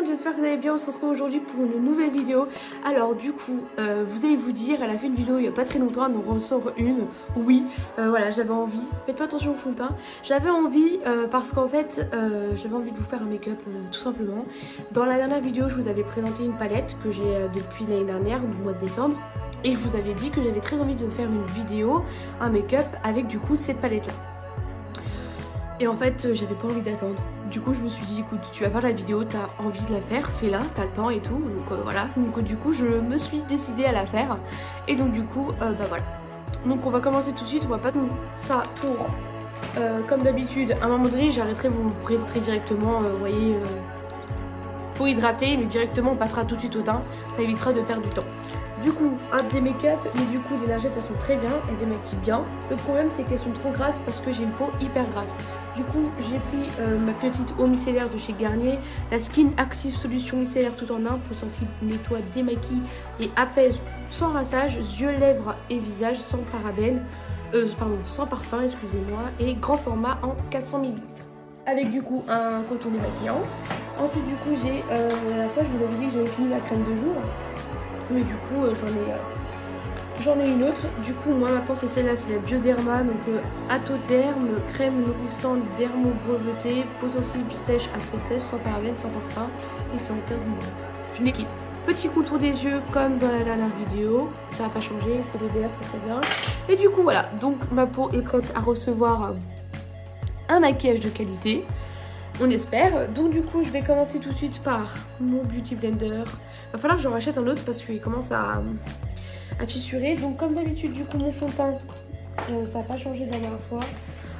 monde, j'espère que vous allez bien. On se retrouve aujourd'hui pour une nouvelle vidéo. Alors du coup, vous allez vous dire, elle a fait une vidéo il n'y a pas très longtemps, elle en ressort une. Oui, voilà, j'avais envie. Faites pas attention au fond de teint. J'avais envie parce qu'en fait, j'avais envie de vous faire un make-up tout simplement. Dans la dernière vidéo, je vous avais présenté une palette que j'ai depuis l'année dernière, du mois de décembre. Et je vous avais dit que j'avais très envie de faire une vidéo, un make-up avec du coup cette palette là. Et en fait j'avais pas envie d'attendre. Du coup je me suis dit écoute, tu vas faire la vidéo, t'as envie de la faire, fais-la, t'as le temps et tout. Donc voilà, donc du coup je me suis décidée à la faire. Et donc du coup bah voilà. Donc on va commencer tout de suite, on va pas tout ça pour comme d'habitude, à un moment donné j'arrêterai, vous le présenterez directement, vous voyez, pour hydrater, mais directement on passera tout de suite au teint, ça évitera de perdre du temps. Du coup, des make-up, mais du coup les lingettes elles sont très bien, elles démaquillent bien. Le problème c'est qu'elles sont trop grasses parce que j'ai une peau hyper grasse. Du coup j'ai pris ma petite eau micellaire de chez Garnier, la Skin Active Solution micellaire tout en un, peau sensible, nettoie, démaquille et apaise sans rinçage, yeux, lèvres et visage, sans parabènes, sans parfum, excusez-moi, et grand format en 400 ml. Avec du coup un coton démaquillant. Ensuite du coup j'ai, la fois je vous avais dit que j'avais fini ma crème de jour. Mais du coup j'en ai une autre. Du coup moi maintenant c'est celle-là, c'est la Bioderma. Donc Atoderm, crème nourrissante dermo-brevetée, peau sensible sèche après sèche, sans parabènes, sans parfum et 115 ml. Je n'ai quitté. Petit contour des yeux comme dans la dernière vidéo, ça n'a pas changé, c'est l'EDR très bien. Et du coup voilà, donc ma peau est prête à recevoir un maquillage de qualité. On espère. Donc du coup je vais commencer tout de suite par mon Beauty Blender. Va falloir que j'en rachète un autre parce qu'il commence à fissurer. Donc comme d'habitude du coup mon fond de teint, ça n'a pas changé de la dernière fois.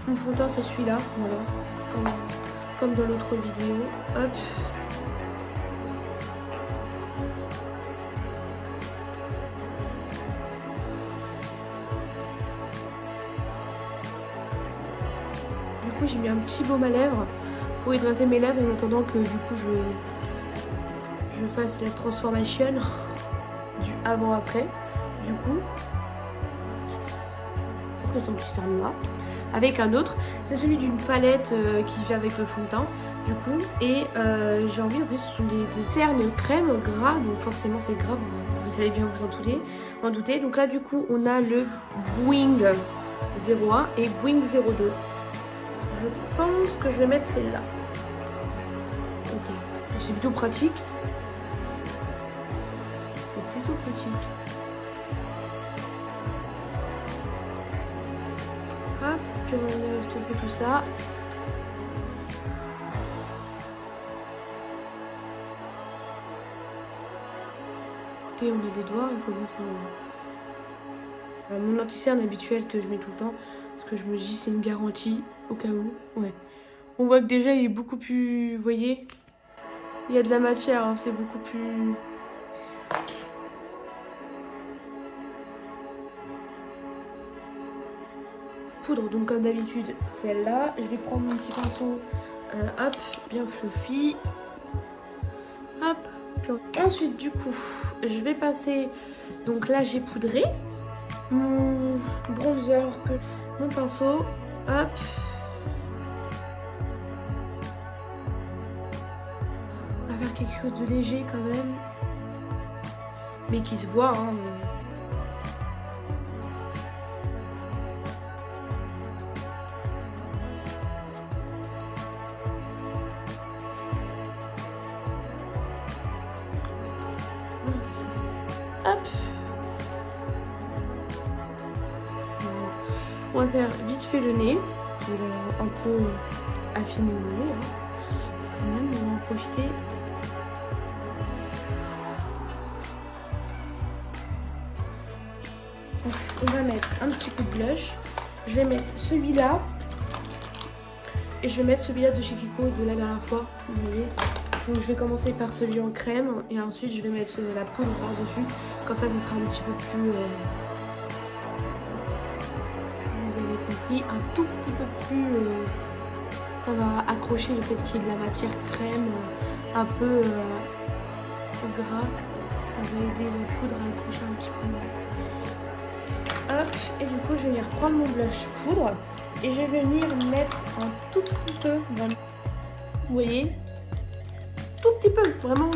Mon fond de teint c'est celui-là, voilà, comme dans l'autre vidéo. Hop. Du coup j'ai mis un petit baume à lèvres pour hydrater mes lèvres en attendant que du coup je fasse la transformation du avant-après. Du coup, pour que son petit cerveau là, avec un autre, c'est celui d'une palette qui vient avec le fond de teint. Du coup, et j'ai envie, en fait, ce sont des cernes crème gras, donc forcément c'est gras, vous allez bien vous en douter. Donc là, du coup, on a le Bwing 01 et Bwing 02. Je pense que je vais mettre celle-là. Ok, c'est plutôt pratique. C'est plutôt pratique. Hop, puis on va estomper tout ça. Écoutez, on a des doigts, il faut bien s'en... mon anti-cerne habituel que je mets tout le temps, parce que je me dis c'est une garantie au cas où. Ouais. On voit que déjà il est beaucoup plus, vous voyez, il y a de la matière, hein, c'est beaucoup plus... Poudre, donc comme d'habitude celle-là. Je vais prendre mon petit pinceau, hop, bien fluffy. Hop. Puis ensuite du coup, je vais passer, donc là j'ai poudré mon bronzer, mon pinceau, hop. On va faire quelque chose de léger quand même, mais qui se voit, hein. Hop. On va faire vite fait le nez. Je vais un peu affiner mon nez, hein. Quand même, on va en profiter. On va mettre un petit coup de blush. Je vais mettre celui-là. Et je vais mettre celui-là de chez Kiko de la dernière fois. Vous voyez. Donc je vais commencer par celui en crème. Et ensuite je vais mettre la poudre par-dessus. Comme ça sera un petit peu plus... vous avez compris. Un tout petit peu plus... ça va accrocher le fait qu'il y ait de la matière crème. Un peu gras. Ça va aider la poudre à accrocher un petit peu. Hop, et du coup je vais venir prendre mon blush poudre et je vais venir mettre un tout petit peu dans... Vous voyez, tout petit peu. Vraiment,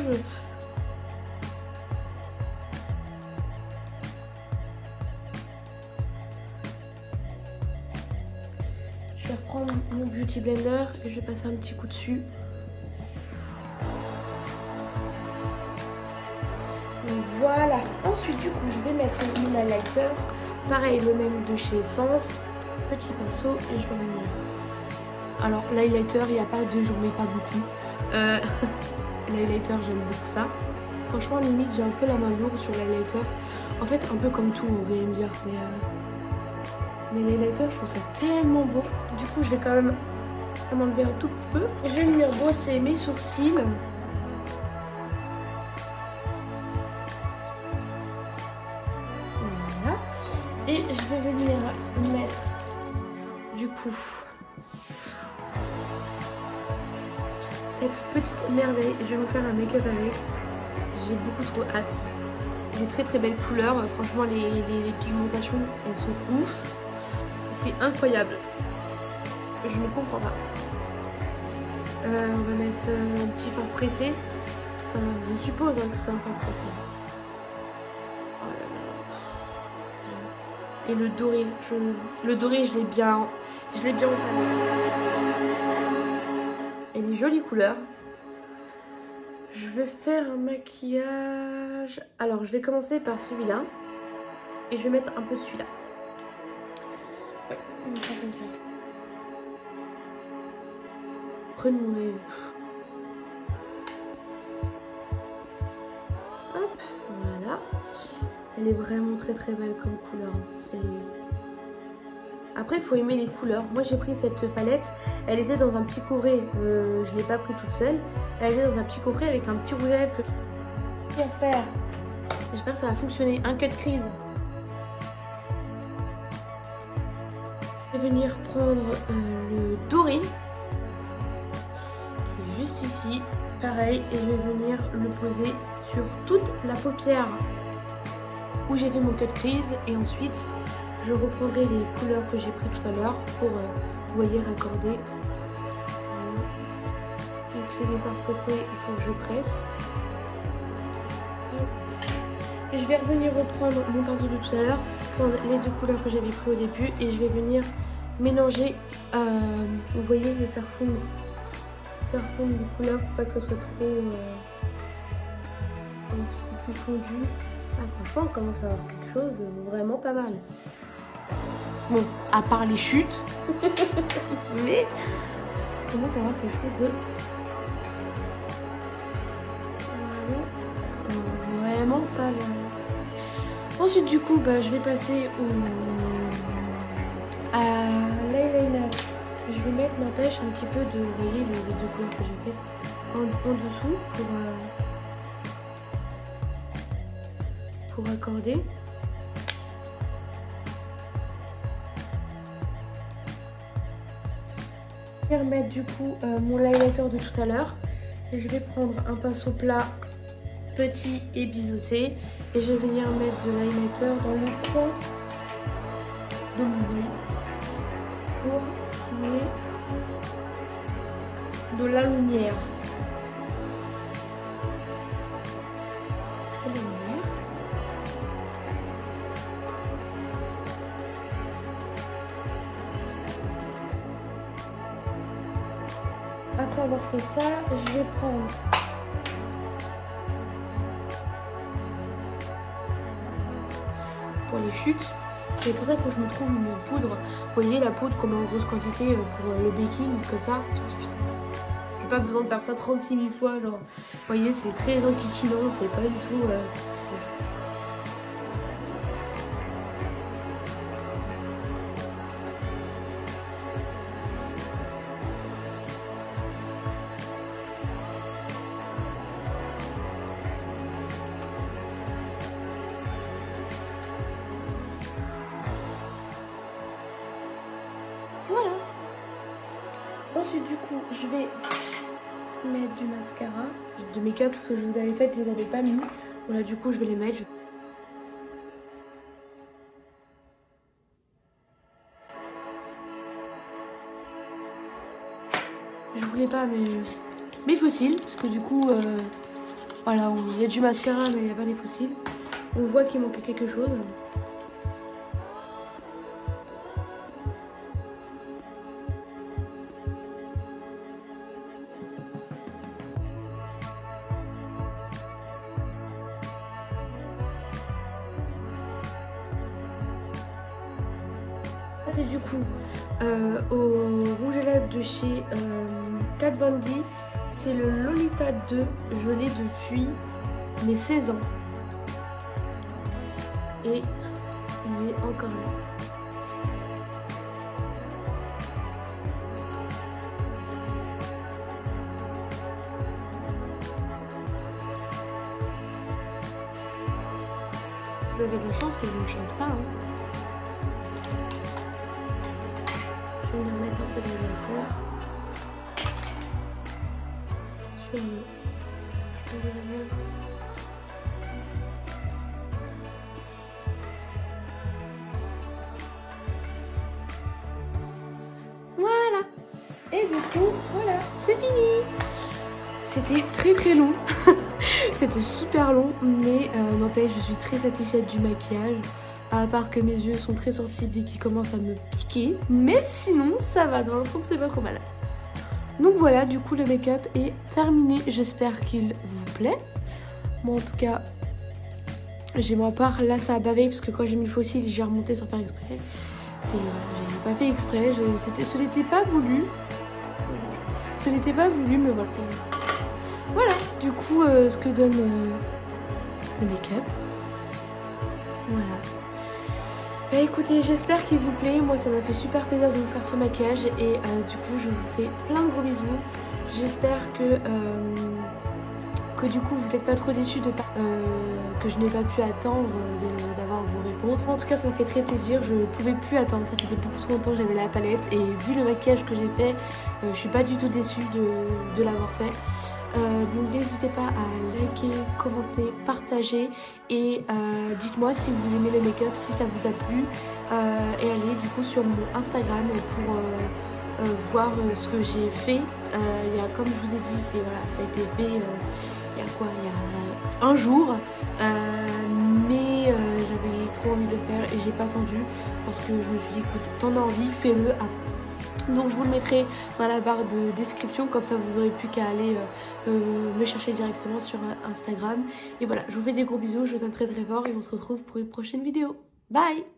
je vais reprendre mon Beauty Blender et je vais passer un petit coup dessus. Voilà. Ensuite, du coup, je vais mettre mon highlighter. Pareil, le même de chez Essence. Petit pinceau et je vais venir. Alors, l'highlighter, il n'y a pas de... J'en mets pas beaucoup. L'highlighter, j'aime beaucoup ça. Franchement, limite, j'ai un peu la main lourde sur l'highlighter. En fait, un peu comme tout, vous allez me dire. Mais l'highlighter, je trouve ça tellement beau. Du coup, je vais quand même en enlever un tout petit peu. Je vais venir brosser mes sourcils. Voilà. Et je vais venir mettre, du coup, cette petite merveille. Je vais vous faire un make-up avec. J'ai beaucoup trop hâte. Des très très belles couleurs. Franchement, les pigmentations, elles sont ouf. C'est incroyable. Je ne comprends pas. On va mettre un petit fard pressé. Ça, je suppose hein, que c'est un fard pressé. Oh là là. Et le doré. Le doré, je l'ai bien entamé. Et les jolies couleurs. Je vais faire un maquillage. Alors, je vais commencer par celui-là. Et je vais mettre un peu celui-là. Ouais, on va faire comme ça. Prenez mon œil. Hop, voilà. Elle est vraiment très très belle comme couleur. Après, il faut aimer les couleurs. Moi, j'ai pris cette palette. Elle était dans un petit coffret. Je ne l'ai pas pris toute seule. Elle était dans un petit coffret avec un petit rouge à lèvres que je vais faire. J'espère que ça va fonctionner. Un cut crease. Je vais venir prendre le doré. Qui est juste ici. Pareil. Et je vais venir le poser sur toute la paupière où j'ai fait mon cut crease. Et ensuite, je reprendrai les couleurs que j'ai pris tout à l'heure pour, vous voyez, raccorder. Donc je vais les faire presser, il faut que je presse. Et je vais revenir reprendre mon pinceau de tout à l'heure, prendre les deux couleurs que j'avais pris au début et je vais venir mélanger, vous voyez, je vais faire fondre les couleurs pour pas que ce soit trop un petit peu plus fondu. Ah, franchement, on commence à avoir quelque chose de vraiment pas mal. Bon, à part les chutes, mais on commence à avoir quelque chose de vraiment pas mal. Ensuite, du coup, je vais passer à l'eyeliner. Je vais mettre, n'empêche, un petit peu de, vous voyez, les deux couleurs que j'ai faites en dessous pour accorder. Je vais remettre du coup mon highlighter de tout à l'heure et je vais prendre un pinceau plat petit et biseauté et je vais venir mettre de l'highlighter dans le coin de mon œil pour qu'il y ait de la lumière. Très lumière. Après avoir fait ça, je vais prendre pour les chutes. Et pour ça, il faut que je me trouve une poudre. Vous voyez, la poudre qu'on met en grosse quantité pour le baking, comme ça. J'ai pas besoin de faire ça 36 000 fois. Genre, vous voyez, c'est très enquiquinant, c'est pas du tout. Voilà. Ensuite, du coup, je vais mettre du mascara, de make-up que je vous avais fait, je les avais pas mis. Voilà, du coup, je vais les mettre. Je voulais pas, mais mes fossiles, parce que du coup, voilà, il y a du mascara, mais il n'y a pas les fossiles. On voit qu'il manque quelque chose. C'est du coup au rouge à lèvres de chez Kat Von D. C'est le Lolita 2. Je l'ai depuis mes 16 ans. Et il est encore là. Vous avez de la chance que je ne chante pas. Hein. Je vais venir mettre un peu d'hidrateur sur le voilà. Et du coup, voilà, c'est fini. C'était très long. C'était super long, mais n'empêche, je suis très satisfaite du maquillage. À part que mes yeux sont très sensibles et qui commencent à me piquer. Mais sinon, ça va. Dans l'ensemble, c'est pas trop mal. Donc voilà, du coup, le make-up est terminé. J'espère qu'il vous plaît. Moi, en tout cas, j'ai ma part. Là, ça a bavé parce que quand j'ai mis le fossile, j'ai remonté sans faire exprès. J'ai pas fait exprès. Ce n'était pas voulu. Ce n'était pas voulu, mais voilà. Voilà, du coup, ce que donne le make-up. Voilà. Bah écoutez, j'espère qu'il vous plaît. Moi, ça m'a fait super plaisir de vous faire ce maquillage. Et du coup, je vous fais plein de gros bisous. J'espère que du coup, vous n'êtes pas trop déçus que je n'ai pas pu attendre d'avoir vos réponses. En tout cas, ça m'a fait très plaisir. Je ne pouvais plus attendre. Ça faisait beaucoup trop longtemps que j'avais la palette. Et vu le maquillage que j'ai fait, je suis pas du tout déçue de l'avoir fait. Donc n'hésitez pas à liker, commenter, partager et dites-moi si vous aimez le make-up, si ça vous a plu et allez du coup sur mon Instagram pour voir ce que j'ai fait. Comme je vous ai dit, voilà, ça a été fait il y a un jour, mais j'avais trop envie de le faire et j'ai pas attendu parce que je me suis dit écoute, t'en as envie, fais-le après. Donc je vous le mettrai dans la barre de description, comme ça vous n'aurez plus qu'à aller me chercher directement sur Instagram. Et voilà, je vous fais des gros bisous, je vous aime très fort et on se retrouve pour une prochaine vidéo. Bye!